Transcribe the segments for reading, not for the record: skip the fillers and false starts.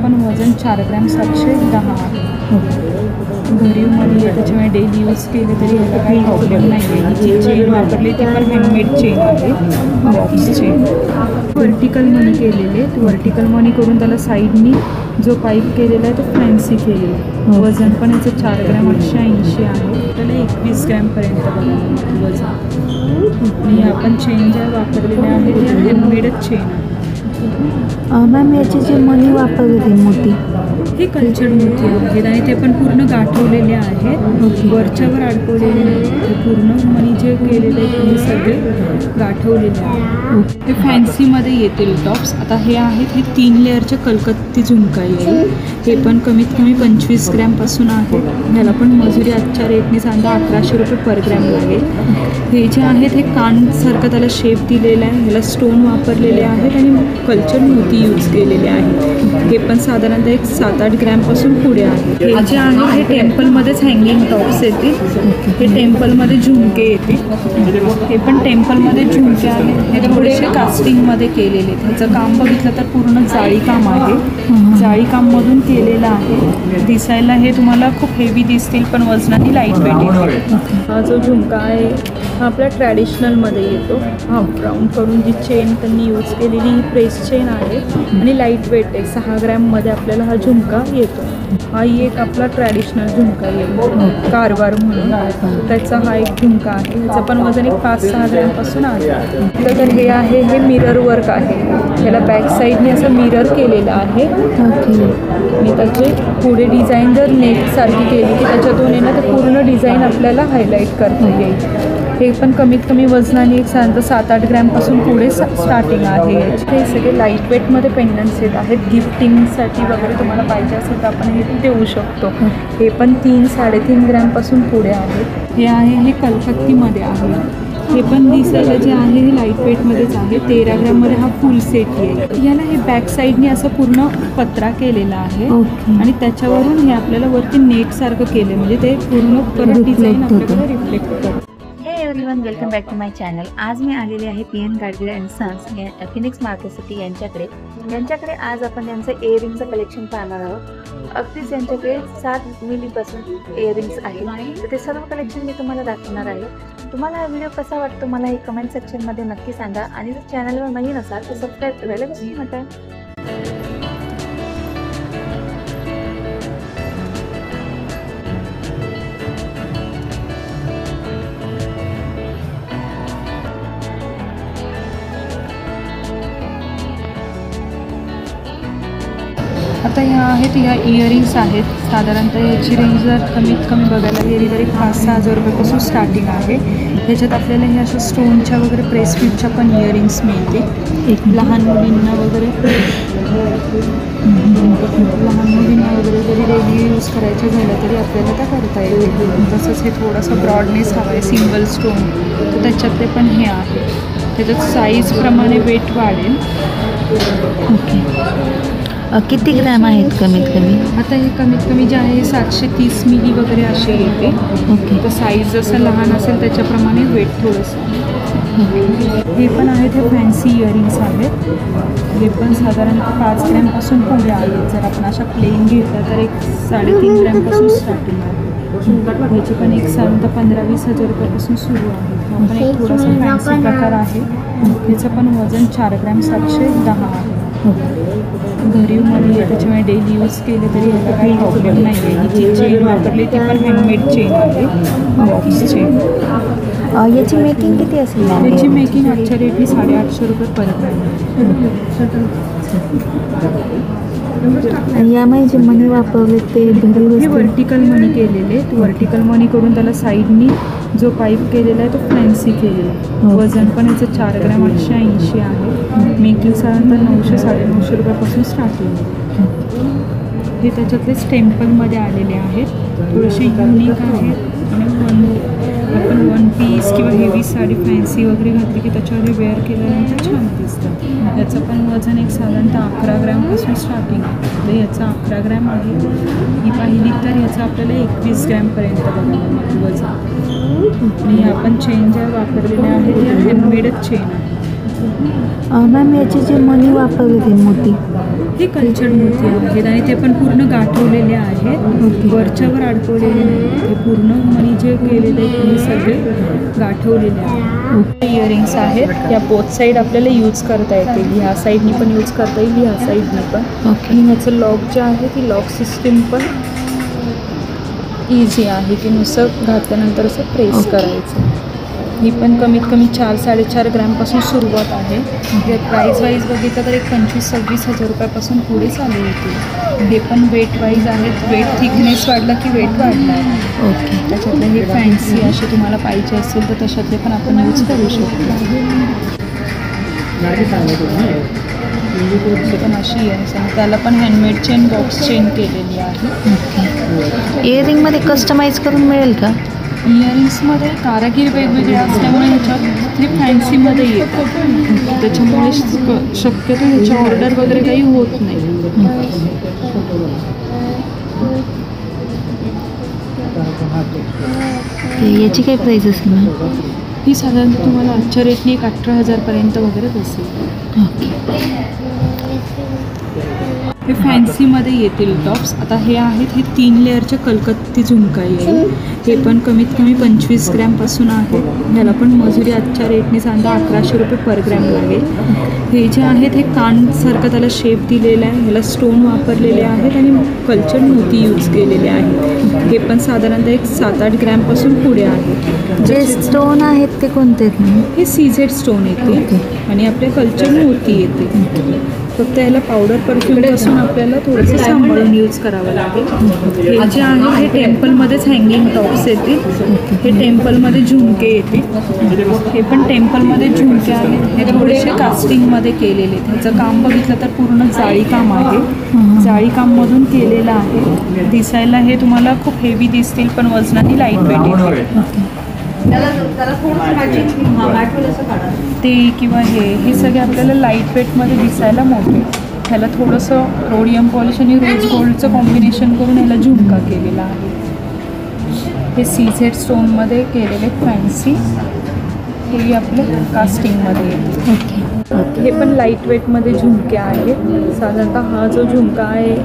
पण वजन 4 ग्रॅम 710 आहे. घरी मनी आहे त्याच्यामुळे डेली यूज केले तरी याला काही प्रॉब्लेम नाही आहे. ही जी चेन वापरली ती पण हँडमेड चेन आहे, बॉक्स चेन. व्हर्टिकल मनी केलेले, व्हर्टिकल मनी करून त्याला साईडनी जो पाईप केलेला आहे तो फॅन्सी केलेला आहे. वजन पण याचं 4 ग्रॅम 880 आहे. त्याला 21 ग्रॅमपर्यंत बघा वजन. आणि आपण चेन ज्या वापरलेल्या आहेत त्या हँडमेडच चेन आहे. मॅम याची जी मनी वापरली ती मोठी हे कल्चर्ड मोती आहेत आणि ते पण पूर्ण गाठवलेले आहेत, वरच्यावर अडकवलेले आहेत. पूर्ण मनी जे केलेले आहेत हे सगळे गाठवलेले आहेत. हे फॅन्सीमध्ये येतील टॉप्स. आता हे आहेत हे 3 लेअरचे कलकत्ती झुमका येईल. हे पण कमीत कमी 25 ग्रॅमपासून आहे. ह्याला पण मजुरी आजच्या रेटने सांगा 1100 रुपये पर ग्रॅम लागेल. हे जे आहेत हे कानसारखं त्याला शेप दिलेला आहे. ह्याला स्टोन वापरलेले आहेत आणि कल्चर्ड मोती यूज केलेले आहेत. हे पण साधारणतः एक 7-8 ग्रॅमपासून पुढे आहे. हे जे आहे हे टेम्पलमध्येच हँगिंग टॉप्स येतील. हे टेम्पलमध्ये झुमके येतील. हे पण टेम्पलमध्ये झुमके आहेत. हे थोडेसे कास्टिंगमध्ये केलेले. ह्याचं काम बघितलं तर पूर्ण जाळी काम आहे. जाळी काममधून केलेलं आहे. दिसायला हे तुम्हाला खूप हेवी दिसतील पण वजनाने लाईट वेट येतील. हा जो झुमका आहे हा आपल्या ट्रॅडिशनलमध्ये येतो. हाफ राऊंड करून जी चेन त्यांनी यूज केलेली ही प्रेस चेन आहे आणि लाईट वेट आहे. 6 ग्रॅममध्ये आपल्याला हा झुमका येतो. हा एक आपला ट्रॅडिशनल झुमका येतो कारवार म्हणून. त्याचा हा एक झुमका आहे. ह्याचं पण वजन एक 5-6 ग्रॅमपासून आहे. तर हे आहे हे मिरर वर्क आहे. ह्याला बॅक साईडने असं मिरर केलेलं आहे आणि त्याचे पुढे डिझाईन जर नेटसारखी केली की त्याच्यातून येणं तर पूर्ण डिझाईन आपल्याला हायलाईट करता येईल. हे पण कमीत कमी वजनाने एक साधारण 7-8 ग्रॅमपासून पुढे स्टार्टिंग आहे. हे सगळे लाईट वेटमध्ये पेंडंट्स येत आहेत. गिफ्टिंगसाठी वगैरे तुम्हाला पाहिजे असेल तर आपण हे देऊ शकतो. हे पण 3-3.5 ग्रॅमपासून पुढे आहे. हे आहे हे कलकत्तीमध्ये आहे. हे पण दिसायला जे आहे हे लाईट वेटमध्येच आहे. 13 ग्रॅममध्ये हा फुल सेट येईल. याला हे बॅक साईडने असं पूर्ण पत्रा केलेला आहे आणि त्याच्यावरून हे आपल्याला वरती नेटसारखं केलं म्हणजे ते पूर्ण परत डिझाईन आपल्याकडे रिफ्लेक्ट करतं. Everyone, welcome back to my channel. आज मी आलेले आहे PN Gadgil and Sons Phoenix Market City यांच्याकडे आज आपण त्यांचं इयरिंगचं कलेक्शन पाहणार आहोत. अगदीच यांच्याकडे 7 मिलीपासून इयरिंग्स आहेत. तर ते सर्व कलेक्शन मी तुम्हाला दाखवणार आहे. तुम्हाला हा व्हिडिओ कसा वाटतो मला हे कमेंट सेक्शनमध्ये नक्की सांगा आणि जर चॅनलवर नवीन असाल तर सबस्क्राईब करायला विसरू नका. आता ह्या आहेत ह्या इयरिंग्स आहेत. साधारणतः याची रेंज जर कमीत कमी बघायला गेली तरी 5-6 हजार रुपयापासून स्टार्टिंग आहे. ह्याच्यात आपल्याला ह्या अशा स्टोनच्या वगैरे प्रेसफिटच्या पण इयरिंग्स मिळतील. लहान मुलींना वगैरे जरी डेली यूज करायच्या झाल्या तरी आपल्याला त्या करता येईल. तसंच हे थोडंसं ब्रॉडनेस हवं आहे सिंगल स्टोन तर त्याच्यातले पण हे आहे. त्याच्यात साईजप्रमाणे वेट वाढेल. किती ग्रॅम आहेत कमीत कमी? आता हे कमीत कमी जे आहे 730 मिली वगैरे असे येते. तर साईज जसं लहान असेल त्याच्याप्रमाणे वेट थोडंसं. हे पण आहेत हे फॅन्सी इयरिंग्स आहेत. हे पण साधारणतः 5 ग्रॅमपासून पुढे आहेत. जर आपण अशा प्लेन घेतल्या तर एक 3.5 ग्रॅमपासून स्टार्टिंग आहे. ह्याची पण एक साधारणतः 15-20 हजार रुपयापासून सुरू आहे. हा पण एक थोडासा फॅन्सी प्रकार आहे. ह्याचं पण वजन 4 ग्रॅम 710 आहे. घरी मनी आहे त्याच्यामुळे डेली यूज केले तरी याला काही प्रॉब्लेम नाही आहे. ही जी चेन वापरली ती पण हँडमेड चेन आहे, बॉक्स चेन. याची मेकिंग किती असेल? याची मेकिंग आजच्या रेटनी 850 रुपये पर ग्रॅम. यामध्ये जे मनी वापरले ते हे व्हर्टिकल मनी केलेले. व्हर्टिकल मनी करून त्याला साईडनी जो पाईप केलेला आहे तो फॅन्सी केलेला आहे. वजन पण याचं 4 ग्रॅम 880 आहे. मेकिंग साधारणतः 900-950 रुपयापासून स्टार्टिंग आहे. हे त्याच्यातलेच टेम्पलमध्ये आलेले आहेत. थोडेसे युनिक आहेत आणि आपण 1 पीस किंवा हेवी साडी फॅन्सी वगैरे घातली की त्याच्यावर वेअर केल्यानंतर छान दिसतं. याचं पण वजन एक साधारणतः 11 ग्रॅमपासून स्टार्टिंग आहे. तर याचं 11 ग्रॅम आहे. ही पाहिली तर याचं आपल्याला 21 ग्रॅमपर्यंत बघायला वजन. आणि आपण चेन ज्या वापरलेल्या आहेत त्या हँडमेडच चेन आहे. मॅम याची जी मनी वापरली ती मोठी हे कल्चर्ड मोती आहेत आणि ते पण पूर्ण गाठवलेले आहेत, वरच्यावर अडकवलेले नाहीत. हे पूर्ण मणी जे केलेले आहेत हे सगळे गाठवलेले आहेत. इयरिंग्स आहेत, या बोथ साईड आपल्याला यूज करता येतील. ह्या साईडनी पण यूज करता येईल, ह्या साईडनी पण. आणि ह्याचं लॉक जे आहे ती लॉक सिस्टीम पण इझी आहे की नुसतं घातल्यानंतर असं प्रेस करायचं. ही पण कमीत कमी 4-4.5 ग्रॅमपासून सुरुवात आहे. हे प्राईज वाईज बघितलं तर एक 25-26 हजार रुपयापासून पुढे चालू होते. हे पण वेट वाईज आहेत, वेट थिकनेस वाढला की वेट वाढणार. ओके, त्याच्यातले हे फॅन्सी असे तुम्हाला पाहिजे असेल तर तशातले पण आपण यूज करू शकतो. पण अशी इयरिंग्स आहे, त्याला पण हँडमेड चेन, बॉक्स चेन केलेली आहे. इयरिंगमध्ये कस्टमाइज करून मिळेल का? इयरिंग्समध्ये कारागीर वेगवेगळे असल्यामुळे ह्याच्यात हे फॅन्सीमध्ये येतं, त्याच्यामुळे शक्यतो ह्याच्या ऑर्डर वगैरे काही होत नाही. याची काय प्राईस असेल ना? ही साधारणतः तुम्हाला आजच्या रेटने एक 18,000पर्यंत वगैरे बसेल. हे फॅन्सीमध्ये येतील टॉप्स. आता हे आहेत, हे 3 लेअरच्या कलकत्ती झुमका येईल. हे पण कमीत कमी 25 ग्रॅमपासून आहे. ह्याला पण मजुरी आजच्या रेटने साधारण 1100 रुपये पर ग्रॅम लागेल. हे जे आहेत हे कानसारखं त्याला शेप दिलेला आहे, ह्याला स्टोन वापरलेले आहेत आणि कल्चर्ड मोती यूज केलेले आहेत. हे पण साधारणतः एक 7-8 ग्रॅमपासून पुढे आहे. जे स्टोन आहेत ते कोणते आहेत? हे सीझेड स्टोन येते आणि आपले कल्चर्ड मोती येते. फक्त याला पावडर परफ्यूमपासून आपल्याला थोडंसं सांभाळून यूज करावं लागेल. हे जे आहे हे टेम्पलमध्येच हँगिंग टॉप्स येतील. हे टेम्पलमध्ये झुमके येतील. हे पण टेम्पलमध्ये झुमके आहेत. हे थोडेसे कास्टिंगमध्ये केलेले आहेत. ह्याचं काम बघितलं तर पूर्ण जाळी काम आहे, जाळी काममधून केलेलं आहे. दिसायला हे तुम्हाला खूप हेवी दिसतील पण वजनाने लाईट वेट येतील. ते किंवा हे सगळे आपल्याला लाईट वेटमध्ये दिसायला मोठे. ह्याला थोडंसं रोडियम पॉलिश आणि रोज गोल्डचं कॉम्बिनेशन करून ह्याला झुमका केलेला आहे. हे सीझेड स्टोनमध्ये केलेले फॅन्सी, हे आपले कास्टिंगमध्ये येते. हे पण लाईट वेटमध्ये झुमके आहेत. साधारणतः हा जो झुमका आहे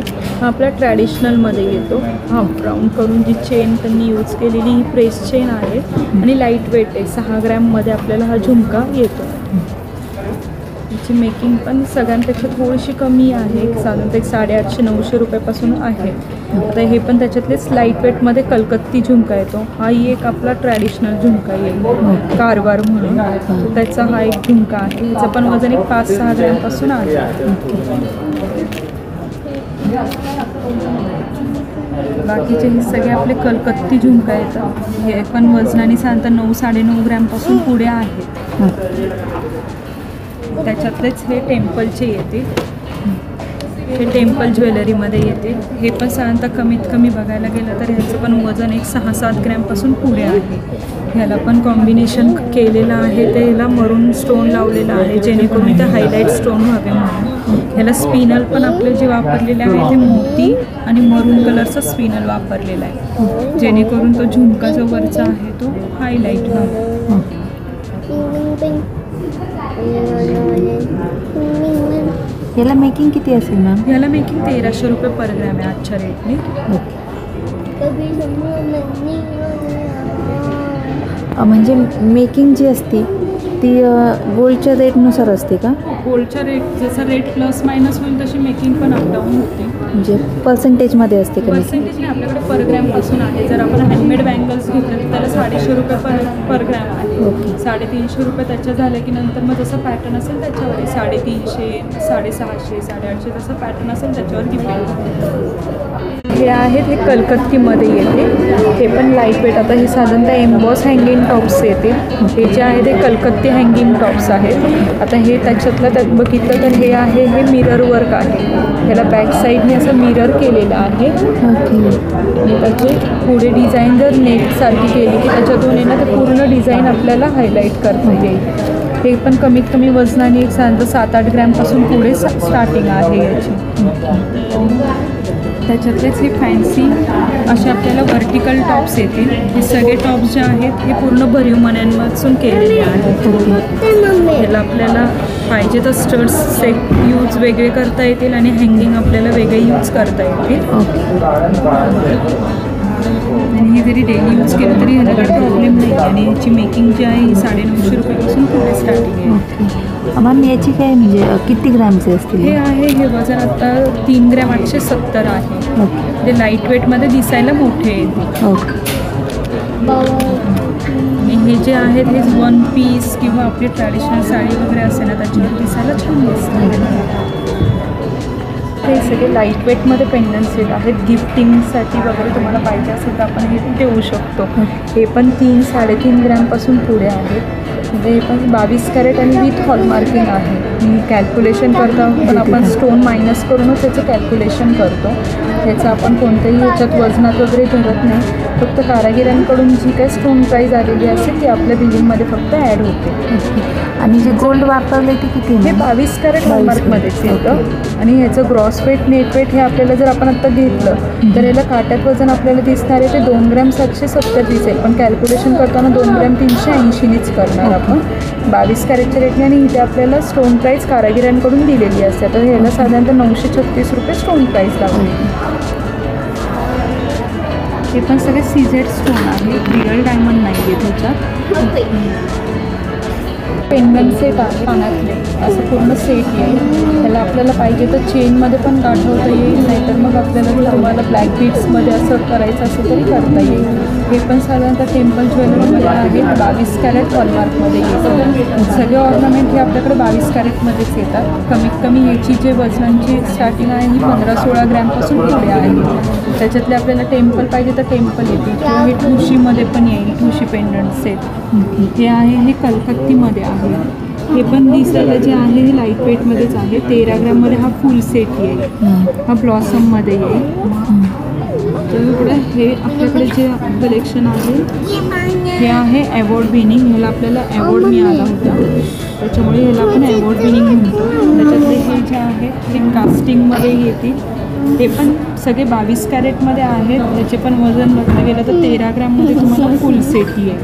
हा आपल्या ट्रॅडिशनलमध्ये येतो. हाफ राऊंड करून जी चेन त्यांनी यूज केलेली ही प्रेस चेन आहे आणि लाईट वेट आहे. 6 ग्रॅममध्ये आपल्याला हा झुमका येतो. याची मेकिंग पण सगळ्यांपेक्षा थोडीशी कमी आहे, साधारणतः एक 850-900 रुपयापासून आहे. आता हे पण त्याच्यातलेच लाईट वेटमध्ये कलकत्ती झुमका येतो. हाही एक आपला ट्रॅडिशनल झुमका येईल, कारवार म्हणून. त्याचा हा एक झुमका आहे. ह्याचं पण वजन एक 5-6 ग्रॅमपासून आहे. बाकीचे हे सगळे आपले कलकत्ती झुमका येतात. हे पण वजनाने साधारणतः 9-9.5 ग्रॅमपासून पुढे आहेत. त्याच्यातलेच हे टेम्पलचे येतील. हे टेम्पल ज्वेलरीमध्ये येतील. हे पण साधारणतः कमीत कमी बघायला गेलं तर ह्याचं पण वजन एक 6-7 ग्रॅमपासून पुढे आहे. ह्याला पण कॉम्बिनेशन केलेलं आहे. ते ह्याला मरून स्टोन लावलेलं आहे जेणेकरून ते हायलाईट स्टोन व्हावे म्हणून. ह्याला स्पिनल पण आपले जे वापरलेले आहे ते मोती आणि मरून कलरचा स्पिनल वापरलेला आहे जेणेकरून तो झुमका जो वरचा आहे तो हायलाईट व्हावा. याला मेकिंग किती असेल मॅम? याला मेकिंग 1300 रुपये पर ग्रॅम आहे आजच्या रेटने. म्हणजे मेकिंग जी असते ती गोल्डच्या रेटनुसार असते का? गोल्डच्या रेट जसा रेट प्लस मायनस होईल तशी मेकिंग पण अपडाऊन होते. म्हणजे पर्सेंटेजमध्ये असते का? पर्सेंटेज नाही, आपल्याकडे पर ग्रॅमपासून आहे. जर आपण हँडमेड बँगल्स घेतले तर त्याला 150 रुपये पर ग्रॅम आहे. 350 रुपये त्याच्या झाले की नंतर मग जसं पॅटर्न असेल त्याच्यावर 350, 650, 850 जसं पॅटर्न असेल त्याच्यावर डिपेंड. हे आहेत हे कलकत्तीमध्ये येते. हे पण लाईट वेट. आता हे साधारणतः एम्बॉस हँगिंग टॉप्स येतील. हे जे आहे ते कलकत्ती हँगिंग टॉप्स आहेत. आता हे त्याच्यातलं त्यात बघितलं तर हे आहे हे मिरर वर्क आहे. ह्याला बॅक साईडने असं मिरर केलेलं आहे. आणि त्याचे पुढे डिझाईन जर नेटसारखी केली की त्याच्यातून येणं ते पूर्ण डिझाईन आपल्याला हायलाईट करता येईल. हे पण कमीत कमी वजनाने एक साधारण 7-8 ग्रॅमपासून पुढे स्टार्टिंग आहे याची. त्याच्यातलेच हे फॅन्सी असे आपल्याला व्हर्टिकल टॉप्स येतील. हे सगळे टॉप्स जे आहेत हे पूर्ण भरीव मण्यांपासून केलेले आहेत. ह्याला आपल्याला पाहिजे तर स्टड्स सेट यूज वेगळे करता येतील आणि हँगिंग आपल्याला वेगळे यूज करता येतील. आणि हे जरी डेली यूज केलं तरी ह्याला काही प्रॉब्लेम नाही. आणि ह्याची मेकिंग जी आहे ही 950 रुपयापासून पुढे स्टार्टिंग आहे. मॅम याची काय म्हणजे किती ग्रॅमचे असतील? हे आहे, हे वजन आता 3 ग्रॅम 870 आहे. ते लाईट वेटमध्ये दिसायला मोठे आहेत. आणि हे जे आहेत हे 1 पीस किंवा आपली ट्रॅडिशनल साडी वगैरे असेल ना त्याच्यावर दिसायला छान दिसतं. हे सगळे लाईट वेटमध्ये पेंडंट सेट आहेत. गिफ्टिंगसाठी वगैरे तुम्हाला पाहिजे असेल तर आपण हे देऊ शकतो. हे पण 3-3.5 ग्रॅमपासून पुढे आहेत. म्हणजे हे पण 22 कॅरेट आणि विथ हॉलमार्किंग आहे. कॅल्क्युलेशन करता पण आपण स्टोन मायनस करूनच त्याचं कॅल्क्युलेशन करतो. ह्याचं आपण कोणत्याही ह्याच्यात वजनात वगैरे धरत नाही. फक्त कारागिरांकडून जी काही स्टोन प्राईज आलेली असेल ती आपल्या बिलिंगमध्ये फक्त ॲड होते. आणि जे गोल्ड वापरले ते किती? हे 22 कॅरेट हॉलमार्कमध्येच येतं. आणि ह्याचं ग्रॉस वेट नेट वेट हे आपल्याला जर आपण आत्ता घेतलं तर याला काट्यात वजन आपल्याला दिसणार आहे ते 2 ग्रॅम 770 दिसेल. पण कॅल्क्युलेशन करताना 2 ग्रॅम 380नीच करणार आपण 22 कॅरेटच्या रेटने. आणि इथे आपल्याला स्टोन प्राईज कारागिरांकडून दिलेली असते. तर ह्याला साधारणतः 936 रुपये स्टोन प्राईज लागली. हे पण सगळे सीझेड स्टोन आहे, रिअल डायमंड नाही आहे त्याच्यात. पेंडंट सेट आहे कानातले, असं पूर्ण सेट येईल. त्याला आपल्याला पाहिजे तर चेनमध्ये पण गाठवता येईल, नाहीतर मग आपल्याला जर तुम्हाला ब्लॅक बीड्समध्ये असं करायचं असेल तरी करता येईल. हे पण साधारणतः टेम्पल ज्वेलरीमध्ये आहे, 22 कॅरेट हॉलमार्कमध्ये येतं. सगळे ऑर्नामेंट हे आपल्याकडे 22 कॅरेटमध्येच येतात. कमीत कमी याची जे वजनांची स्टार्टिंग आहे ही 15-16 ग्रॅमपासून पुढे आहे. त्याच्यातले आपल्याला टेम्पल पाहिजे तर टेम्पल येतील किंवा हे ठुशीमध्ये पण येईल, ठुशी पेंडंट सेट. हे आहे, हे कलकत्तीमध्ये आहे. हे पण दिसायला जे आहे हे लाईट वेटमध्येच आहे. 13 ग्रॅममध्ये हा फुल सेट येईल. हा ब्लॉसममध्ये येईल. तर इकडे हे आपल्याकडे जे कलेक्शन आहे हे आहे अवॉर्ड विनिंग. ह्याला आपल्याला अवॉर्ड मिळाला होता त्याच्यामुळे ह्याला आपण अवॉर्ड विनिंग म्हणतो. त्याच्यातले हे जे आहे ते कास्टिंगमध्ये येतील. हे पण सगळे 22 कॅरेटमध्ये आहेत. त्याचे पण वजन बघलं गेलं तर 13 ग्रॅममध्ये तुम्हाला फुल सेट येईल.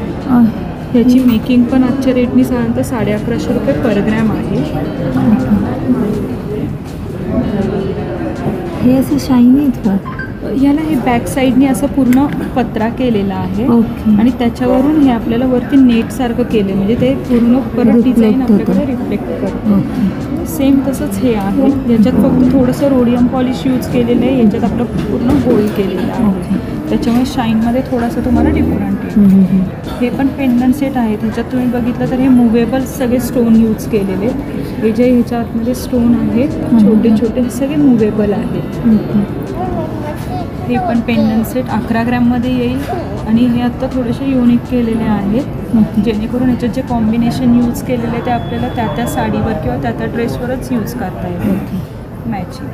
ह्याची मेकिंग पण आजच्या रेटनी साधारणतः 1150 रुपये पर ग्रॅम आहे. हे असे शायनी आहेत का? याला हे बॅक साईडने असं पूर्ण पत्रा केलेला आहे. आणि त्याच्यावरून हे आपल्याला वरती नेटसारखं केलं, म्हणजे ते पूर्ण परत डिझाईन आपल्याकडे रिफ्लेक्ट करतं. सेम तसंच हे आहे. याच्यात फक्त थोडंसं रोडियम पॉलिश यूज केलेलं आहे. याच्यात आपलं पूर्ण गोल्ड केलेलं आहे. त्याच्यामुळे शाईनमध्ये थोडंसं तुम्हाला डिफरंट आहे. हे पण पेंडंट सेट आहे. ह्याच्यात तुम्ही बघितलं तर हे मुवेबल सगळे स्टोन यूज केलेले. हे जे ह्याच्या आतमध्ये स्टोन आहेत छोटे छोटे हे सगळे मुवेबल आहेत. हे पण पेंडंट सेट 11 ग्रॅममध्ये येईल. आणि हे आत्ता थोडेसे युनिक केलेले आहेत जेणेकरून ह्याच्यात जे कॉम्बिनेशन यूज केलेले ते आपल्याला त्या साडीवर किंवा त्या ड्रेसवरच यूज करता येईल मॅचिंग.